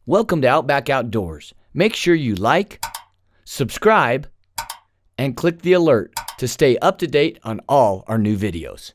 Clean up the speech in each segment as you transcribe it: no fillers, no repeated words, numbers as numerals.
Welcome to Outback Outdoors. Make sure you like, subscribe, and click the alert to stay up to date on all our new videos.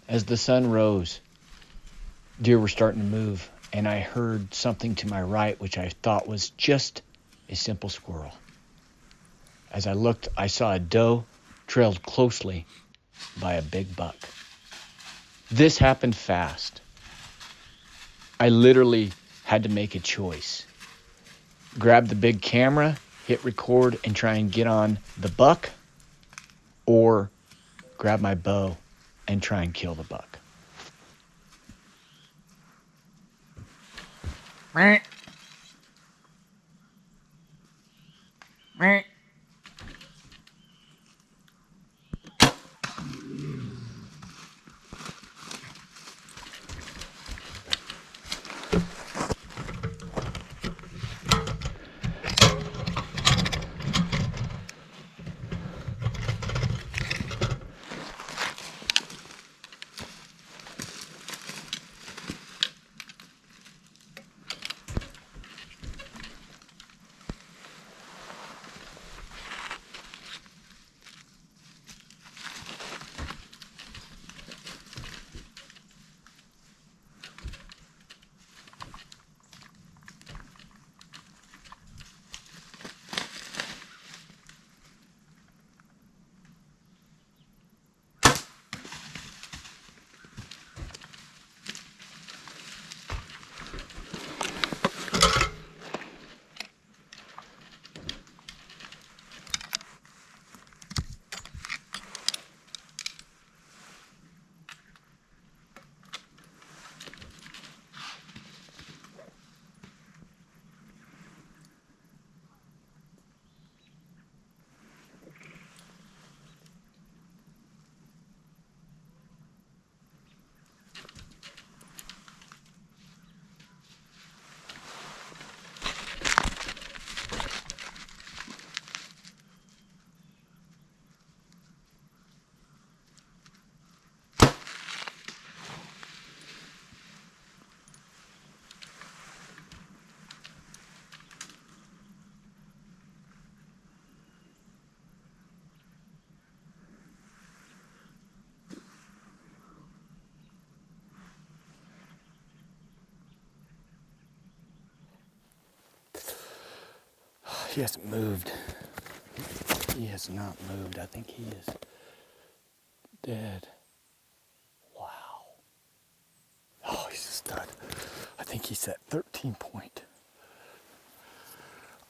As the sun rose, deer were starting to move, and I heard something to my right, which I thought was just a simple squirrel. As I looked, I saw a doe trailed closely by a big buck. This happened fast. I literally had to make a choice. Grab the big camera, hit record, and try and get on the buck, or grab my bow and try and kill the buck. He hasn't moved. He has not moved. I think he is dead. Wow. Oh, he's a stud. I think he's at 13 point.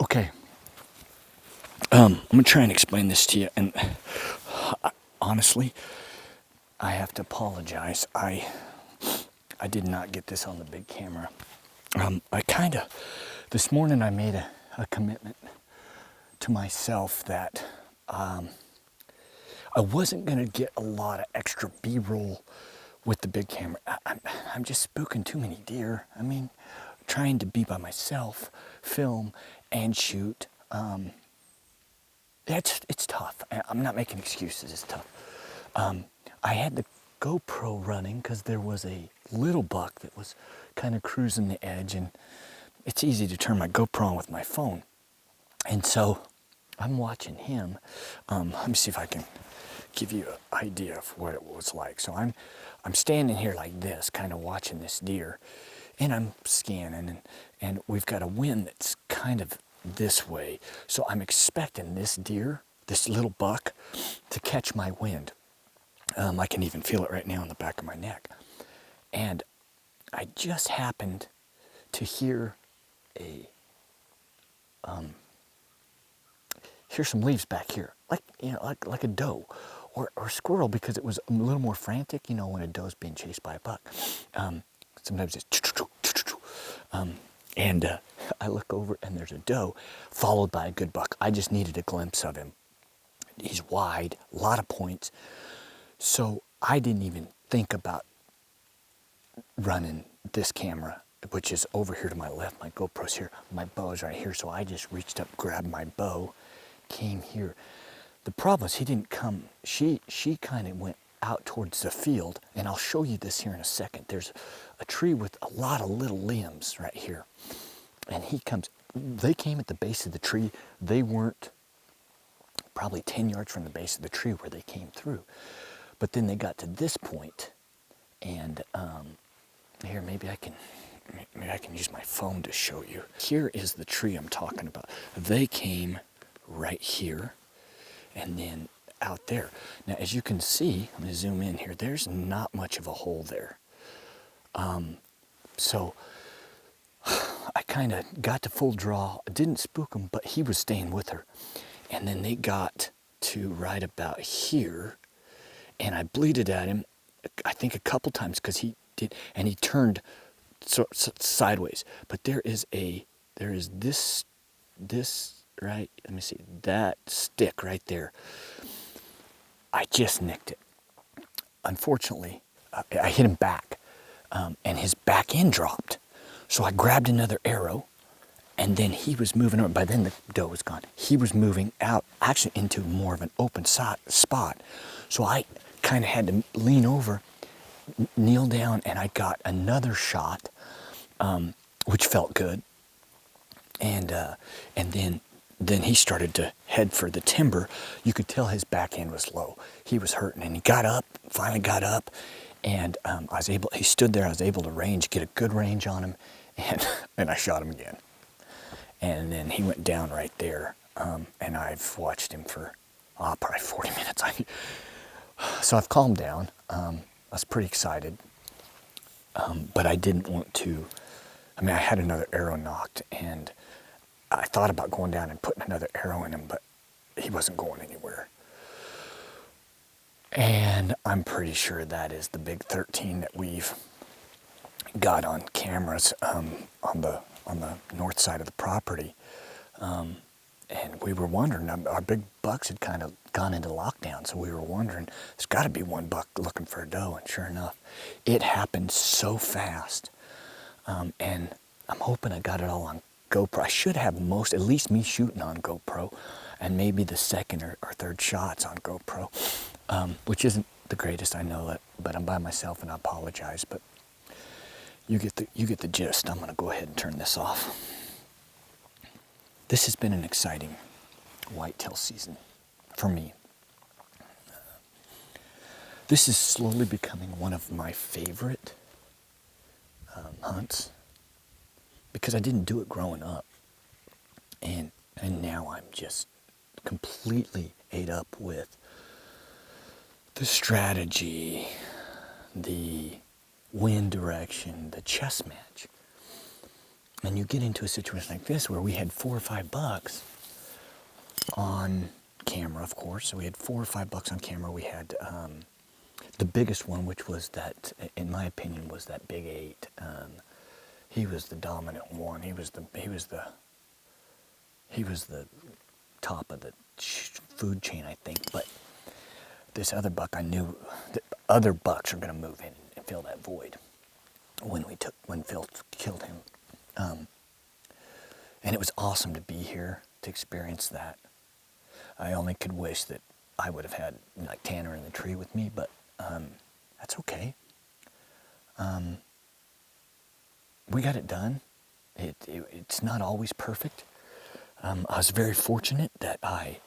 Okay. I'm gonna try and explain this to you, and honestly, I have to apologize. I did not get this on the big camera. This morning I made a commitment to myself that I wasn't gonna get a lot of extra B-roll with the big camera. I'm just spooking too many deer. I mean, trying to be by myself, film and shoot. It's tough. I'm not making excuses. It's tough. I had the GoPro running because there was a little buck that was kind of cruising the edge, and it's easy to turn my GoPro on with my phone. And so I'm watching him. Let me see if I can give you an idea of what it was like. So I'm standing here like this, kind of watching this deer, and I'm scanning, and we've got a wind that's kind of this way. So I'm expecting this deer, this little buck, to catch my wind. I can even feel it right now in the back of my neck. And I just happened to hear some leaves back here, like a doe or a squirrel, because it was a little more frantic, when a doe's being chased by a buck. Sometimes it's And I look over and there's a doe followed by a good buck. I just needed a glimpse of him. He's wide, a lot of points. So I didn't even think about running this camera, which is over here to my left. My GoPro's here, my bow is right here. So I just reached up, grabbed my bow, came here. The problem is he didn't come, she kind of went out towards the field, and I'll show you this here in a second. There's a tree with a lot of little limbs right here. And he comes, they came at the base of the tree. They weren't probably 10 yards from the base of the tree where they came through. But then they got to this point, and here, maybe I can use my phone to show you. Here is the tree I'm talking about. They came right here, and then out there. Now, as you can see, I'm gonna zoom in here, there's not much of a hole there. So I kind of got to full draw, didn't spook him, but he was staying with her. And then they got to right about here, and I bleated at him, I think a couple times, because he did, and he turned so sideways. But there is this right, let me see, that stick right there. I just nicked it. Unfortunately, I hit him back, and his back end dropped. So I grabbed another arrow, and then he was moving over. By then the doe was gone. He was moving out, actually into more of an open spot. So I kind of had to lean over, kneel down, and I got another shot, which felt good. And then he started to head for the timber. You could tell his back end was low. He was hurting, and he got up, finally got up, and he stood there, I was able to get a good range on him, and I shot him again. And then he went down right there, and I've watched him for probably 40 minutes. So I've calmed down. I was pretty excited, but I didn't want to. I had another arrow knocked, and I thought about going down and putting another arrow in him, but he wasn't going anywhere. And I'm pretty sure that is the big 13 that we've got on cameras on the north side of the property. And we were wondering, our big bucks had kind of gone into lockdown, so we were wondering, there's got to be one buck looking for a doe, and sure enough, it happened so fast. And I'm hoping I got it all on GoPro. I should have at least me shooting on GoPro, and maybe the second or third shots on GoPro, which isn't the greatest, I know that, but I'm by myself, and I apologize, but you get the gist. I'm gonna go ahead and turn this off. This has been an exciting whitetail season for me. This is slowly becoming one of my favorite hunts, because I didn't do it growing up, and now I'm just completely ate up with the strategy, the wind direction, the chess match. And you get into a situation like this where we had 4 or 5 bucks on camera, of course. So we had 4 or 5 bucks on camera. We had the biggest one, which was that, in my opinion, was that big 8. He was the dominant one. He was the top of the food chain, I think. But this other buck, I knew that other bucks are going to move in and fill that void when Phil killed him. And it was awesome to be here to experience that. I only could wish that I would have had like Tanner in the tree with me, but that's okay. We got it done. It's not always perfect. I was very fortunate that I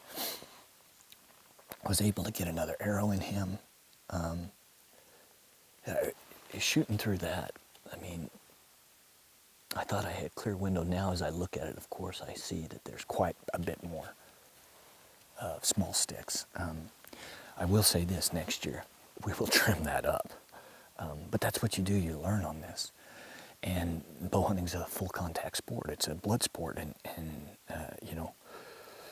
was able to get another arrow in him. Shooting through that, I thought I had a clear window. Now as I look at it, of course, I see that there's quite a bit more small sticks. I will say this, next year, we will trim that up. But that's what you do, you learn on this. And bow hunting's a full contact sport. It's a blood sport, and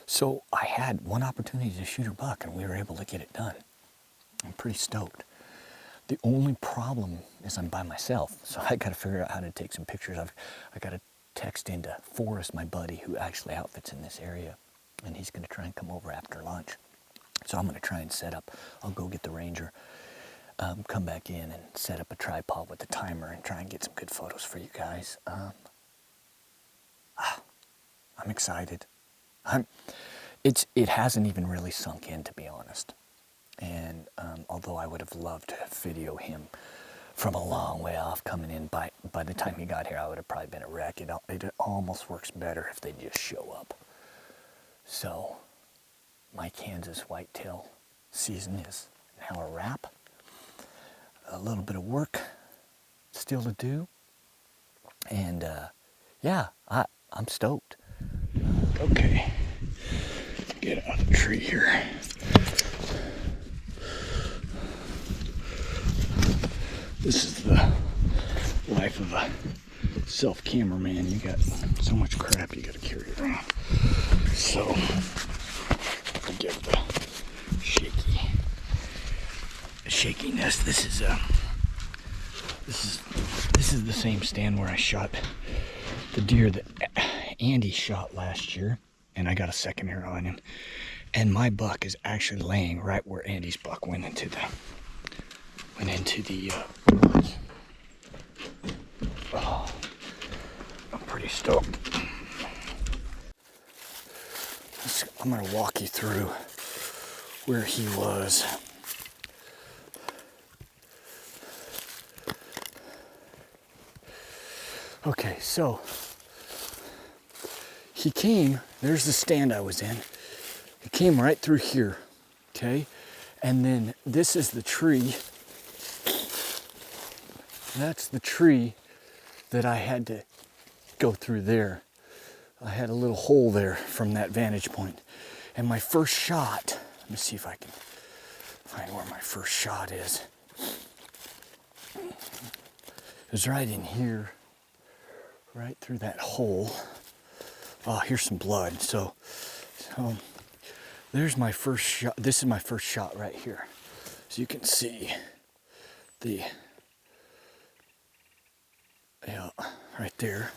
So I had one opportunity to shoot a buck, and we were able to get it done. I'm pretty stoked. The only problem is I'm by myself, so I got to figure out how to take some pictures. I got to text into Forrest, my buddy, who actually outfits in this area, and he's going to try and come over after lunch. So I'm going to try and set up, I'll go get the Ranger, come back in and set up a tripod with the timer and try and get some good photos for you guys. I'm excited. It hasn't even really sunk in, to be honest. And although I would have loved to video him from a long way off coming in, by the time he got here, I would have probably been a wreck. It almost works better if they just show up. So my Kansas whitetail season is now a wrap. A little bit of work still to do. And yeah, I'm stoked. Okay, get out of the tree here. This is the life of a self-cameraman. You got so much crap you got to carry around. So, forgive the shakiness. This is the same stand where I shot the deer that Andy shot last year, and I got a second arrow on him. And my buck is actually laying right where Andy's buck went into the woods. Oh, I'm pretty stoked. I'm gonna walk you through where he was. Okay, so he came, there's the stand I was in. He came right through here, okay? And then this is the tree. That's the tree that I had to go through there. I had a little hole there from that vantage point. And my first shot, let me see if I can find where my first shot is. It was right in here, right through that hole. Oh, here's some blood. So there's my first shot. This is my first shot right here. So you can see right there.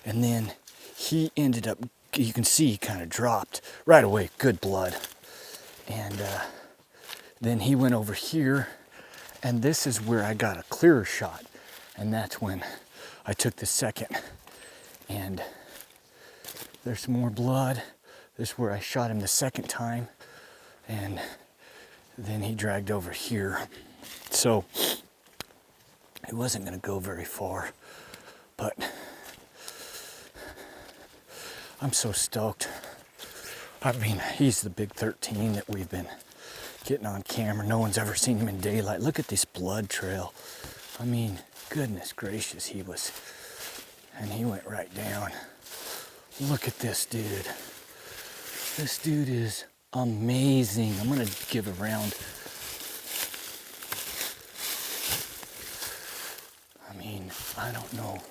And then he ended up, you can see he kind of dropped right away, good blood. And then he went over here, and this is where I got a clearer shot. And that's when I took the second. And there's some more blood. This is where I shot him the second time. And then he dragged over here. So it wasn't gonna go very far, but I'm so stoked. I mean, he's the big 13 that we've been getting on camera. No one's ever seen him in daylight. Look at this blood trail. I mean, goodness gracious, he was, and he went right down. Look at this dude. This dude is amazing. I'm gonna give a round. I mean, I don't know.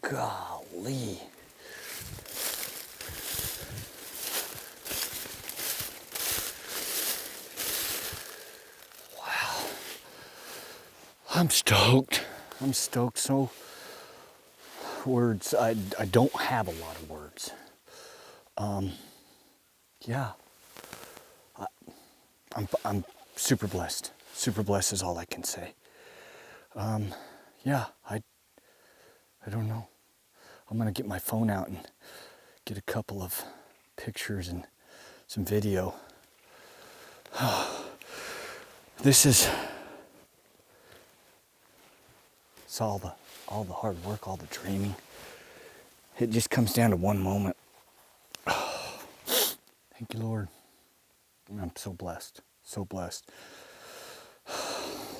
Golly. Wow. I'm stoked. I'm stoked. So words, I don't have a lot of words. Yeah. I'm super blessed. Super blessed is all I can say. Yeah, I don't know. I'm gonna get my phone out and get a couple of pictures and some video. This is, it's all the hard work, all the dreaming. It just comes down to one moment. Thank you, Lord. I'm so blessed, so blessed.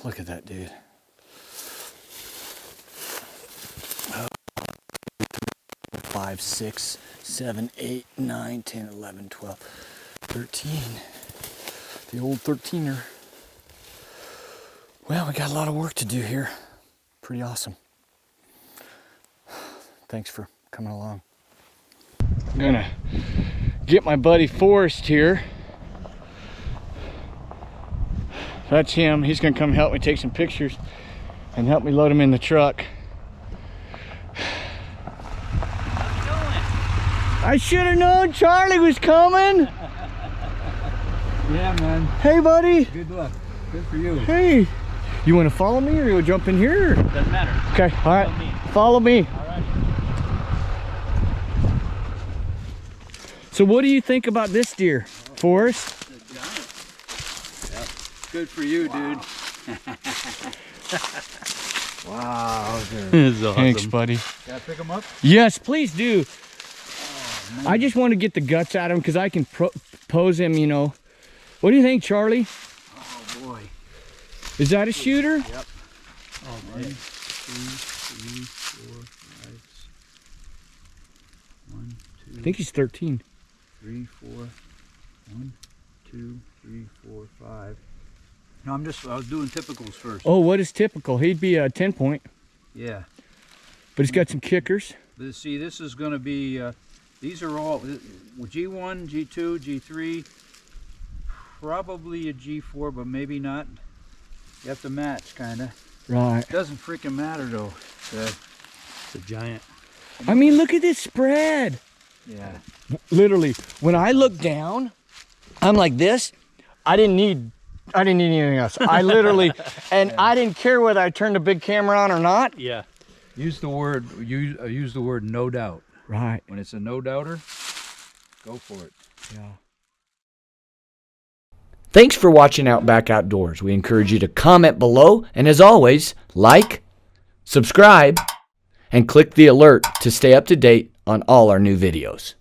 Look at that dude. 5, 6, 7, 8, 9, 10, 11, 12, 13. The old 13er. Well, we got a lot of work to do here. Pretty awesome. Thanks for coming along. I'm gonna get my buddy Forrest here. That's him. He's gonna come help me take some pictures and help me load them in the truck. I should have known Charlie was coming. Yeah, man. Hey, buddy. Good luck. Good for you. Hey. You want to follow me or you'll jump in here? Doesn't matter. Okay, all right. Follow me. All right. So what do you think about this deer, Forrest? Yep. Good for you, dude. Wow. This is awesome. Thanks, buddy. Gotta pick him up? Yes, please do. Oh, I just want to get the guts out of him because I can pose him, you know. What do you think, Charlie? Oh, boy. Is that a shooter? Yep. Oh, man. 1, 2, 3, 4, 5, 1, 2. I think he's 13. 3, 4. 1, 2, 3, 4, 5. No, I was doing typicals first. Oh, what is typical? He'd be a 10 point. Yeah. But he's got some kickers. See, this is going to be, these are all G1, G2, G3, probably a G4, but maybe not. You have to match, kind of. Right. Doesn't freaking matter, though. It's a giant. I mean, look at this spread. Yeah. Literally, when I look down, I'm like this. I didn't need anything else. I literally, and yeah. I didn't care whether I turned the big camera on or not. Yeah. Use the word no doubt. Right. When it's a no doubter, go for it. Yeah. Thanks for watching Outback Outdoors. We encourage you to comment below, and as always, like, subscribe, and click the alert to stay up to date on all our new videos.